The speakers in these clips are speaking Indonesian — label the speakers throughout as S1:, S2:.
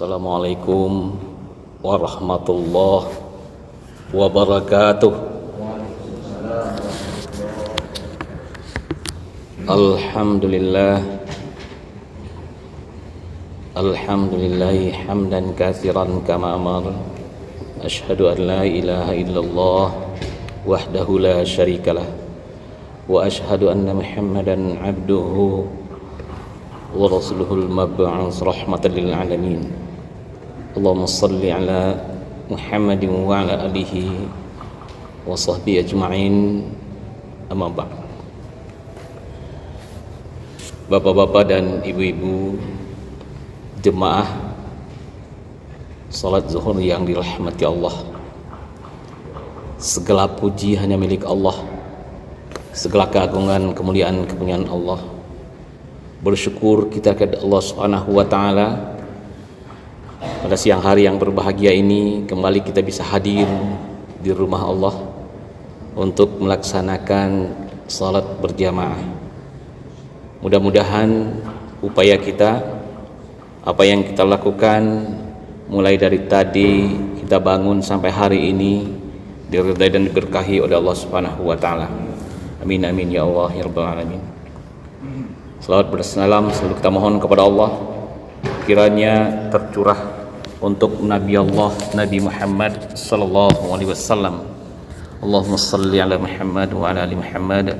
S1: Assalamualaikum warahmatullahi wabarakatuh. Alhamdulillahi hamdan katsiran kama amar. Asyhadu an la ilaha illallah wahdahu la syarikalah wa asyhadu anna Muhammadan abduhu wa rasuluhul mab'uts rahmatan lil alamin. Allahumma shalli ala Muhammadin wa ala alihi wa sahbihi ajma'in. Amma ba'd. Bapak-bapak dan ibu-ibu jemaah salat zuhur yang dirahmati Allah, segala puji hanya milik Allah, segala keagungan, kemuliaan, kepunyaan Allah. Bersyukur kita kepada Allah Subhanahu wa taala pada siang hari yang berbahagia ini kembali kita bisa hadir di rumah Allah untuk melaksanakan salat berjamaah. Mudah-mudahan upaya kita, apa yang kita lakukan mulai dari tadi kita bangun sampai hari ini diridai dan diberkahi oleh Allah Subhanahu wa taala. Amin amin ya Allah ya rabbal alamin. Salawat bersalam selalu kita mohon kepada Allah kiranya tercurah untuk Nabi Allah Nabi Muhammad sallallahu alaihi wasallam. Allahumma shalli ala Muhammad wa ala ali Muhammad.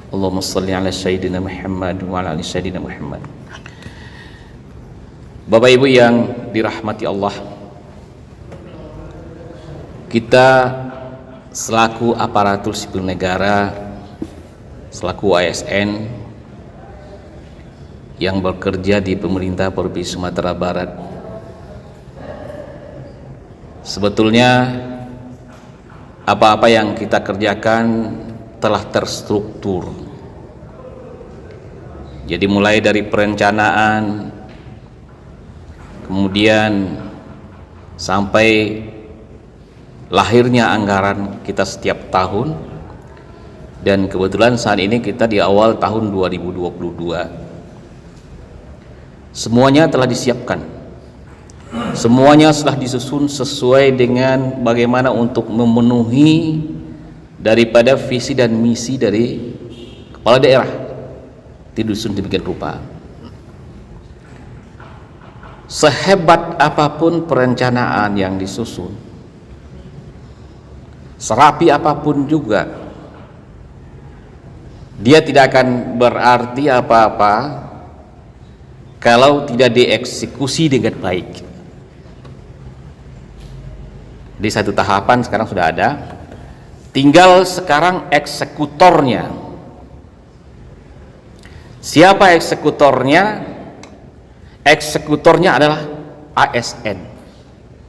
S1: Allahumma shalli ala sayyidina Muhammad wa ala ali sayyidina Muhammad. Bapak Ibu yang dirahmati Allah, kita selaku aparatur sipil negara, selaku ASN yang bekerja di pemerintah Provinsi Sumatera Barat, sebetulnya apa-apa yang kita kerjakan telah terstruktur. Jadi mulai dari perencanaan, kemudian sampai lahirnya anggaran kita setiap tahun, dan kebetulan saat ini kita di awal tahun 2022. Semuanya telah disiapkan, semuanya sudah disusun sesuai dengan bagaimana untuk memenuhi daripada visi dan misi dari kepala daerah, disusun demikian rupa. Sehebat apapun perencanaan yang disusun, serapi apapun juga, dia tidak akan berarti apa-apa kalau tidak dieksekusi dengan baik. Di satu tahapan sekarang sudah ada, tinggal sekarang eksekutornya. Siapa eksekutornya? Eksekutornya adalah ASN,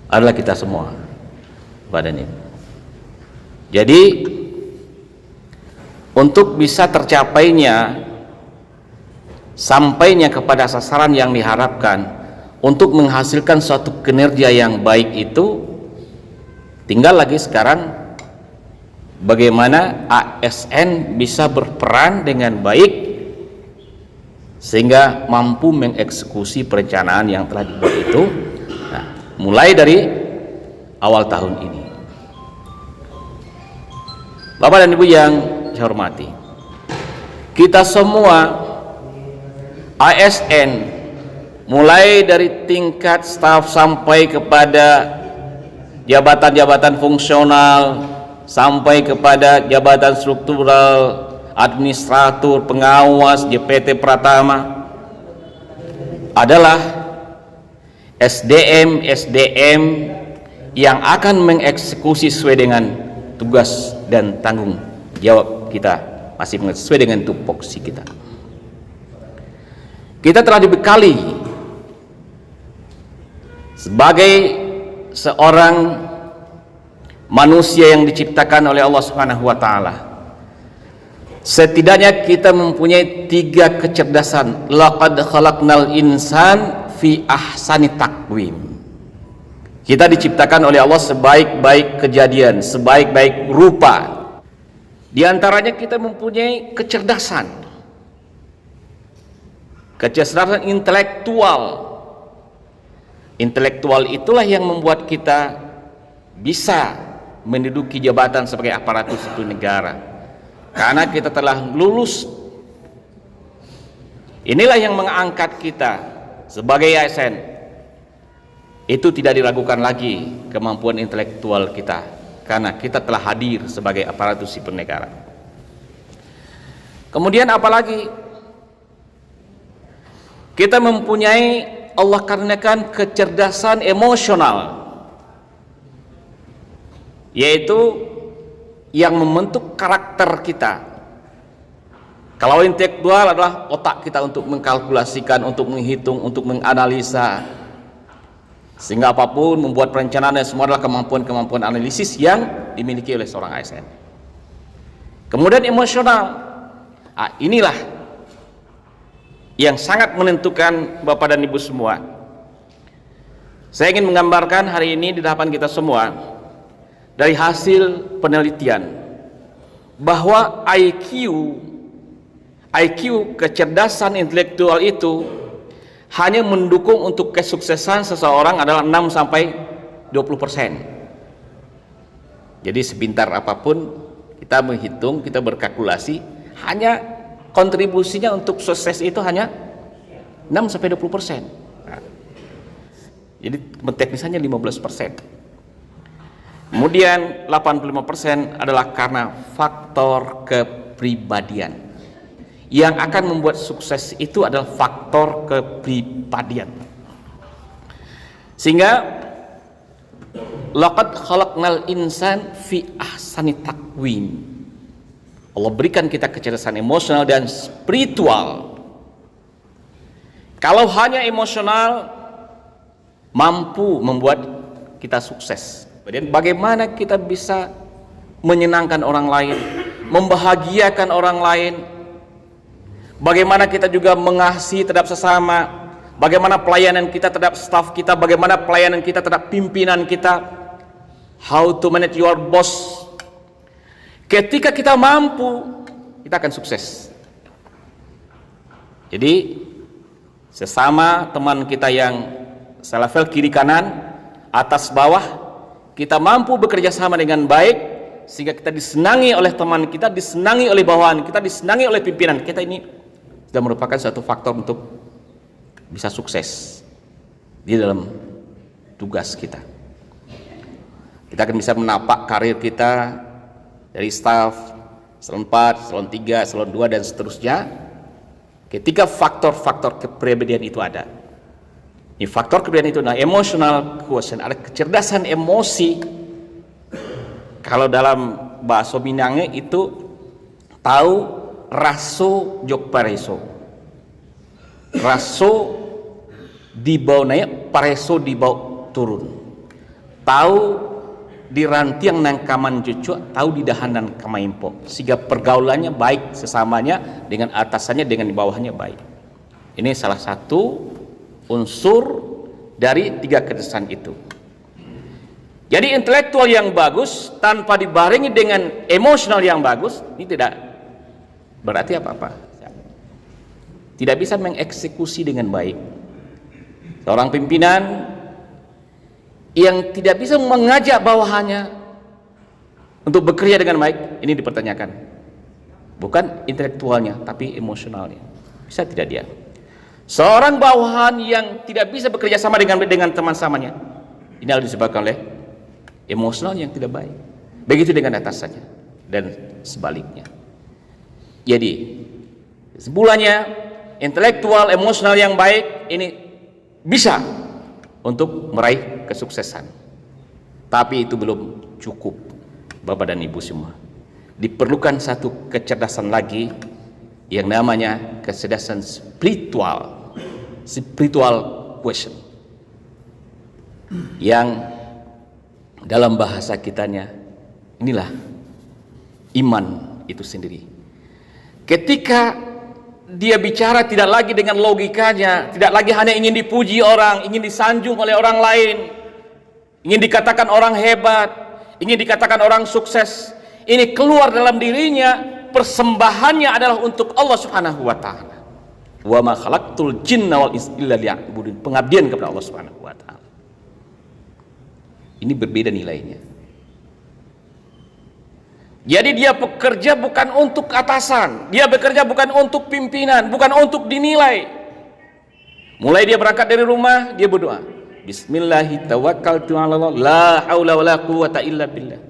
S1: adalah kita semua badan ini. Jadi untuk bisa tercapainya, sampainya kepada sasaran yang diharapkan untuk menghasilkan suatu kinerja yang baik itu, tinggal lagi sekarang bagaimana ASN bisa berperan dengan baik sehingga mampu mengeksekusi perencanaan yang telah dibuat itu. Nah, mulai dari awal tahun ini. Bapak dan Ibu yang saya hormati, kita semua ASN, mulai dari tingkat staf sampai kepada jabatan-jabatan fungsional, sampai kepada jabatan struktural, administratur, pengawas, JPT Pratama, adalah SDM yang akan mengeksekusi sesuai dengan tugas dan tanggung jawab kita masing-masing, sesuai dengan tupoksi kita. Kita telah dibekali sebagai seorang manusia yang diciptakan oleh Allah Subhanahu wa taala. Setidaknya kita mempunyai 3 kecerdasan. Laqad khalaqnal insan fi ahsani taqwim. Kita diciptakan oleh Allah sebaik-baik kejadian, sebaik-baik rupa. Di antaranya kita mempunyai kecerdasan intelektual Intelektual itulah yang membuat kita bisa menduduki jabatan sebagai aparatur sipil negara, karena kita telah lulus. Inilah yang mengangkat kita sebagai ASN. Itu tidak diragukan lagi kemampuan intelektual kita, karena kita telah hadir sebagai aparatur sipil negara. Kemudian apalagi kita mempunyai, Allah karuniakan kecerdasan emosional, yaitu yang membentuk karakter kita. Kalau intelektual adalah otak kita untuk mengkalkulasikan, untuk menghitung, untuk menganalisa, sehingga apapun membuat perencanaan, semua adalah kemampuan-kemampuan analisis yang dimiliki oleh seorang ASN. Kemudian emosional, inilah yang sangat menentukan Bapak dan Ibu semua. Saya ingin menggambarkan hari ini di hadapan kita semua dari hasil penelitian bahwa IQ kecerdasan intelektual itu hanya mendukung untuk kesuksesan seseorang adalah 6 sampai 20%. Jadi sepintar apapun kita menghitung, kita berkalkulasi, hanya kontribusinya untuk sukses itu hanya 6 sampai 20%. Jadi teknisnya 15%. Kemudian 85% adalah karena faktor kepribadian. Yang akan membuat sukses itu adalah faktor kepribadian. Sehingga laqad khalaqnal insan fi ahsani taqwim. Allah berikan kita kecerdasan emosional dan spiritual. Kalau hanya emosional mampu membuat kita sukses. Kemudian bagaimana kita bisa menyenangkan orang lain, membahagiakan orang lain, bagaimana kita juga mengasihi terhadap sesama, bagaimana pelayanan kita terhadap staf kita, bagaimana pelayanan kita terhadap pimpinan kita, how to manage your boss. Ketika kita mampu, kita akan sukses. Jadi sesama teman kita yang selevel kiri kanan, atas bawah, kita mampu bekerja sama dengan baik sehingga kita disenangi oleh teman kita, disenangi oleh bawahan kita, disenangi oleh pimpinan kita. Ini sudah merupakan suatu faktor untuk bisa sukses di dalam tugas kita. Kita akan bisa menapak karir kita dari staf, eselon 4, eselon 3, eselon 2 dan seterusnya, ketika faktor-faktor kepribadian itu ada. Ini faktor kepribadian itu, emotional quotient, ada kecerdasan emosi. Kalau dalam bahasa Minangnya itu tahu raso jok pareso. Raso dibawa naik, pareso dibawa turun. Tahu di rantiang nang kaman cucu, tahu di dahanan kamaimpo, sehingga pergaulannya baik sesamanya, dengan atasannya, dengan di bawahnya baik. Ini salah satu unsur dari 3 kecerdasan itu. Jadi intelektual yang bagus tanpa dibarengi dengan emosional yang bagus, ini tidak berarti apa-apa. Tidak bisa mengeksekusi dengan baik. Seorang pimpinan yang tidak bisa mengajak bawahannya untuk bekerja dengan baik, ini dipertanyakan. Bukan intelektualnya, tapi emosionalnya. Bisa tidak dia? Seorang bawahan yang tidak bisa bekerja sama dengan teman samanya, ini adalah disebabkan oleh emosional yang tidak baik. Begitu dengan atasannya dan sebaliknya. Jadi kesimpulannya, intelektual emosional yang baik ini bisa untuk meraih kesuksesan. Tapi itu belum cukup, Bapak dan Ibu semua. Diperlukan satu kecerdasan lagi yang namanya kecerdasan spiritual question, yang dalam bahasa kitanya inilah iman itu sendiri. Ketika dia bicara tidak lagi dengan logikanya, tidak lagi hanya ingin dipuji orang, ingin disanjung oleh orang lain, ingin dikatakan orang hebat, ingin dikatakan orang sukses. Ini keluar dalam dirinya, persembahannya adalah untuk Allah Subhanahu wa taala. Wa ma khalaqtul jinna wal insa illa liya'budun. Pengabdian kepada Allah Subhanahu wa taala. Ini berbeda nilainya. Jadi dia bekerja bukan untuk atasan, dia bekerja bukan untuk pimpinan, bukan untuk dinilai. Mulai dia berangkat dari rumah, dia berdoa, Bismillahirrahmanirrahim, la haula wala quwata illa billah.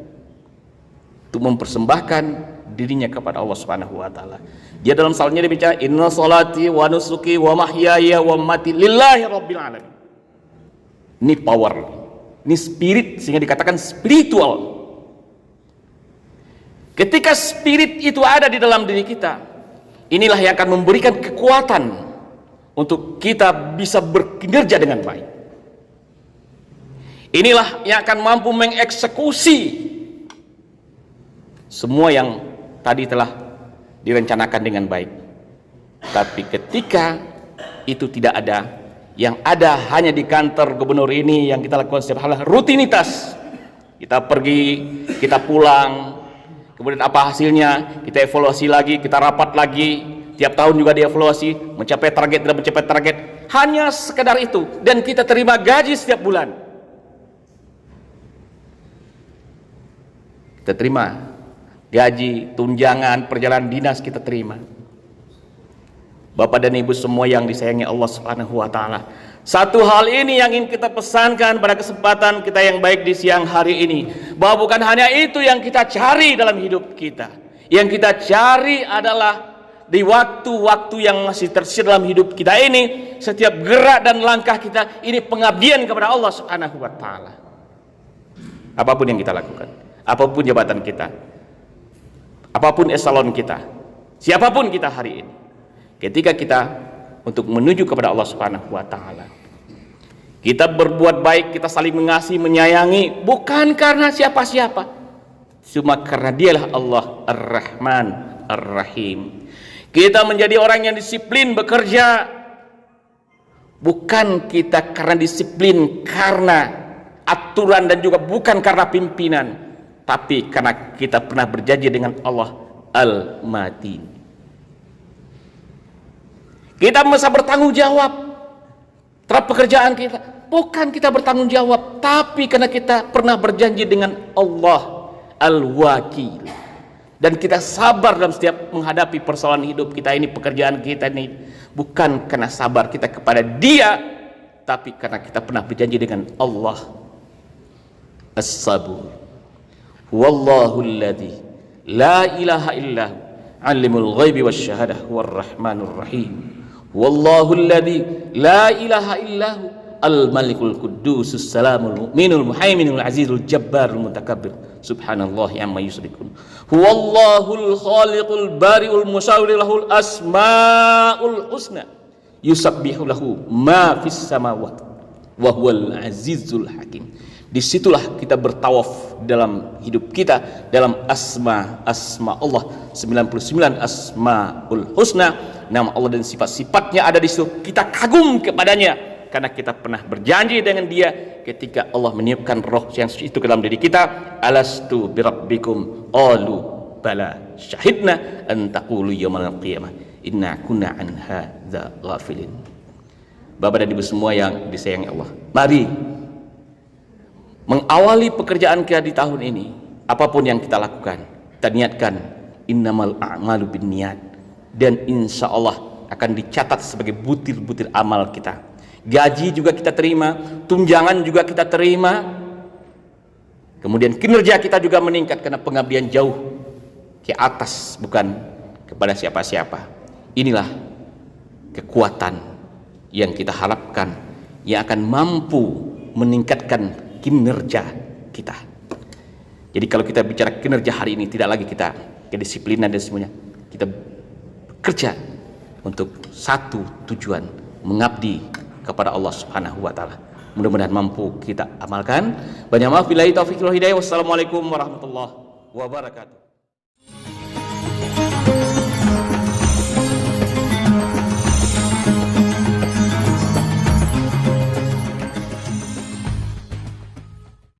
S1: Untuk mempersembahkan dirinya kepada Allah Subhanahu wa taala. Dia dalam salatnya dia bicara, inna salati wa nusuki wa mahyaya wa mamati lillahi rabbil alamin. Ini power, ini spirit, sehingga dikatakan spiritual. Ketika spirit itu ada di dalam diri kita, inilah yang akan memberikan kekuatan untuk kita bisa berkinerja dengan baik. Inilah yang akan mampu mengeksekusi semua yang tadi telah direncanakan dengan baik. Tapi ketika itu tidak ada, yang ada hanya di kantor gubernur ini yang kita lakukan setiap hari rutinitas. Kita pergi, kita pulang, kemudian apa hasilnya, kita evaluasi lagi, kita rapat lagi, tiap tahun juga dievaluasi, mencapai target, tidak mencapai target, hanya sekedar itu, dan kita terima gaji setiap bulan. Kita terima gaji, tunjangan, perjalanan dinas kita terima. Bapak dan Ibu semua yang disayangi Allah Subhanahu wa taala, satu hal ini yang ingin kita pesankan pada kesempatan kita yang baik di siang hari ini, bahwa bukan hanya itu yang kita cari dalam hidup kita. Yang kita cari adalah di waktu-waktu yang masih tersisa dalam hidup kita ini, setiap gerak dan langkah kita ini pengabdian kepada Allah Subhanahu wa taala. Apapun yang kita lakukan, apapun jabatan kita, apapun eselon kita, siapapun kita hari ini, ketika kita untuk menuju kepada Allah Subhanahu wa taala, kita berbuat baik, kita saling mengasihi, menyayangi, bukan karena siapa-siapa, cuma karena Dialah Allah Ar-Rahman Ar-Rahim. Kita menjadi orang yang disiplin bekerja, bukan kita karena disiplin karena aturan, dan juga bukan karena pimpinan, tapi karena kita pernah berjanji dengan Allah Al-Matin. Kita bisa bertanggung jawab terhadap pekerjaan kita, bukan kita bertanggung jawab, tapi karena kita pernah berjanji dengan Allah Al-Wakil, dan kita sabar dalam setiap menghadapi persoalan hidup kita ini, pekerjaan kita ini, bukan karena sabar kita kepada Dia, tapi karena kita pernah berjanji dengan Allah As-Sabur. Wallahu alladzi la ilaha illahu alimul ghaibi wasyahadah huwar rahmanur rahim. Wallahu alladzi la ilaha illahu al-malikul qudusus salamul mu'minul muhaiminul azizul jabbarul mutakabbir. Subhanallahi amma yusyrikun. Huwallahul khaliqul bari'ul musawwir lahul asmaul husna. Yusabbihu lahu ma fis samawati wa huwal azizul hakim. Disitulah kita bertawaf dalam hidup kita, dalam asma Allah, 99 asmaul husna, nama Allah dan sifat-sifatnya ada di situ. Kita kagum kepadanya karena kita pernah berjanji dengan Dia ketika Allah meniupkan roh yang suci itu ke dalam diri kita. Alastu birabbikum qalu bala syahidna an taqulu yaumal qiyamah inna kunna an hadza ghafilin. Bapak dan Ibu semua yang disayangi Allah, mari mengawali pekerjaan kita di tahun ini. Apapun yang kita lakukan, kita niatkan innamal a'malu binniyat, dan insya Allah akan dicatat sebagai butir-butir amal kita. Gaji juga kita terima, tunjangan juga kita terima, kemudian kinerja kita juga meningkat karena pengabdian jauh ke atas, bukan kepada siapa-siapa. Inilah kekuatan yang kita harapkan, yang akan mampu meningkatkan kinerja kita. Jadi kalau kita bicara kinerja hari ini, tidak lagi kita kedisiplinan dan semuanya, kita bekerja untuk satu tujuan, mengabdi kepada Allah Subhanahu wa taala. Mudah-mudahan mampu kita amalkan. Banyak maaf, billahi taufiq wal hidayah. Wassalamualaikum warahmatullahi wabarakatuh.